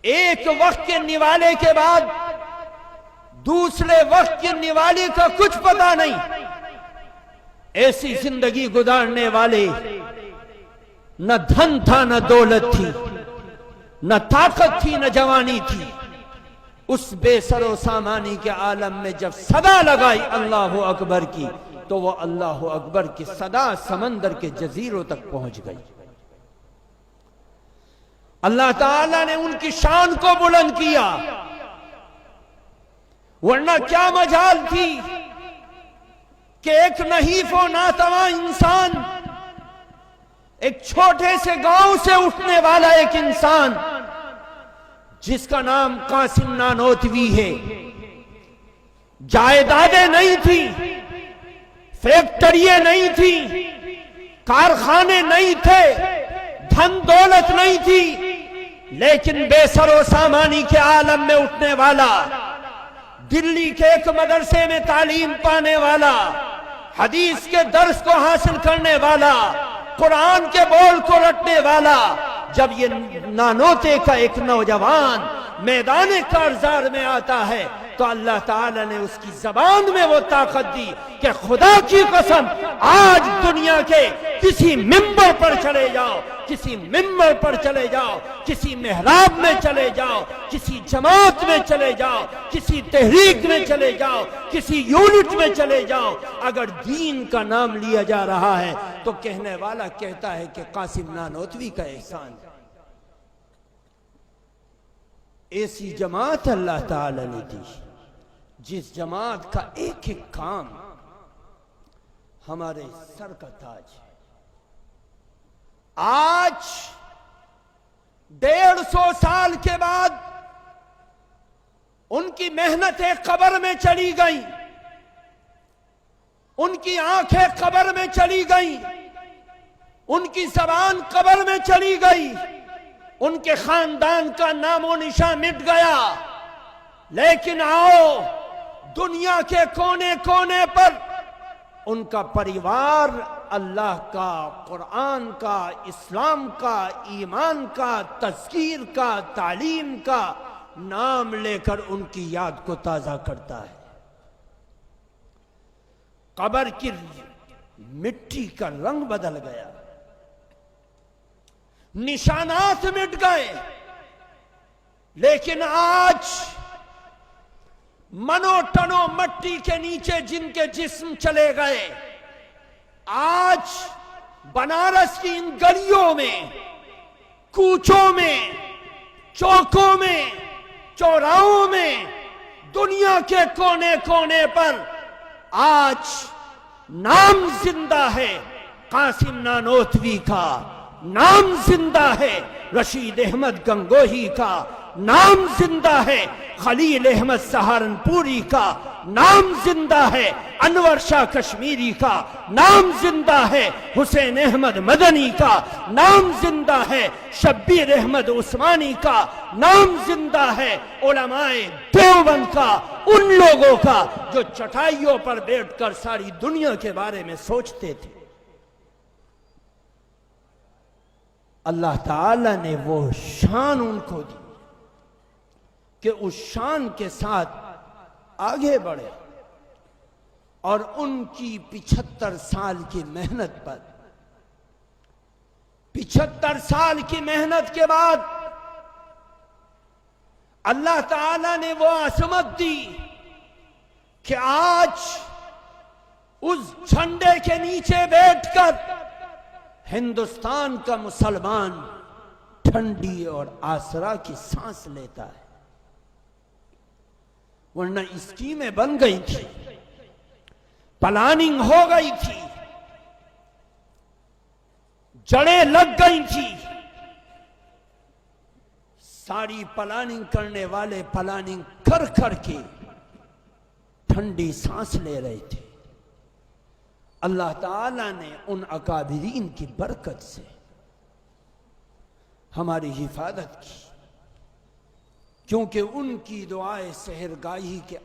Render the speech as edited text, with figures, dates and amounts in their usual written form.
एक वक्त के निवाले के बाद दूसरे वक्त के निवाले का कुछ पता नहीं। ऐसी जिंदगी गुजारने वाले, न धन था न दौलत थी, न ताकत थी न जवानी थी, उस बेसरो सामानी के आलम में जब सदा लगाई अल्लाह अकबर की, तो वो अल्लाह अकबर की सदा समंदर के जजीरों तक पहुंच गई। अल्लाह ताला ने उनकी शान को बुलंद किया, वरना क्या मजाल थी कि एक नहीफ और नातवा इंसान, एक छोटे से गांव से उठने वाला एक इंसान जिसका नाम कासिम नानोतवी है, जायदादें नहीं थी, फैक्ट्रियां नहीं थी, कारखाने नहीं थे, धन दौलत नहीं थी, लेकिन बेसरो सामानी के आलम में उठने वाला, दिल्ली के एक मदरसे में तालीम पाने वाला, हदीस के दर्स को हासिल करने वाला, कुरान के बोल को रटने वाला, जब ये नानोते का एक नौजवान मैदान कारजार में आता है, तो अल्लाह ताला ने उसकी जबान में वो ताकत दी कि खुदा की कसम, आज दुनिया के किसी मिंबर पर चले जाओ, किसी मिंबर पर चले जाओ, किसी मेहराब में चले जाओ, किसी जमात में चले जाओ, किसी तहरीक में चले जाओ, किसी यूनिट में चले जाओ, अगर दीन का नाम लिया जा रहा है तो कहने वाला कहता है कि कासिम नानोतवी का एहसान। ऐसी जमात अल्लाह ताला ने दी, जिस जमात का एक एक काम हमारे सर का ताज है। आज 150 साल के बाद उनकी मेहनतें कब्र में चली गई, उनकी आंखें कब्र में चली गई, उनकी जबान कब्र में चली गई, उनके खानदान का नामो निशान मिट गया। लेकिन आओ, दुनिया के कोने कोने पर उनका परिवार अल्लाह का, कुरान का, इस्लाम का, ईमान का, तज़कीर का, तालीम का नाम लेकर उनकी याद को ताजा करता है। कब्र की मिट्टी का रंग बदल गया, निशानात मिट गए, लेकिन आज मनो टनो मट्टी के नीचे जिनके जिस्म चले गए, आज बनारस की इन गलियों में, कूचों में, चौकों में, चौराहों में, दुनिया के कोने कोने पर आज नाम जिंदा है कासिम नानोतवी का, नाम जिंदा है रशीद अहमद गंगोही का, नाम जिंदा है खलील अहमद सहारनपुरी का, नाम जिंदा है अनवर शाह कश्मीरी का, नाम जिंदा है हुसैन अहमद मदनी का, नाम जिंदा है शब्बीर अहमद उस्मानी का, नाम जिंदा है उलमाए देवबंद का, उन लोगों का जो चटाइयों पर बैठकर सारी दुनिया के बारे में सोचते थे। अल्लाह ताला ने वो शान उनको दी कि उस शान के साथ आगे बढ़े, और उनकी 75 साल की मेहनत पर, 75 साल की मेहनत के बाद अल्लाह ताला ने वो असमत दी कि आज उस झंडे के नीचे बैठकर हिंदुस्तान का मुसलमान ठंडी और आसरा की सांस लेता है। वरना स्कीमें बन गई थी, प्लानिंग हो गई थी, जड़ें लग गई थी, सारी प्लानिंग करने वाले प्लानिंग कर करके ठंडी सांस ले रहे थे। अल्लाह ताला ने उन अकाबिरीन की बरकत से हमारी हिफाजत की, क्योंकि उनकी दुआए सहरगाही के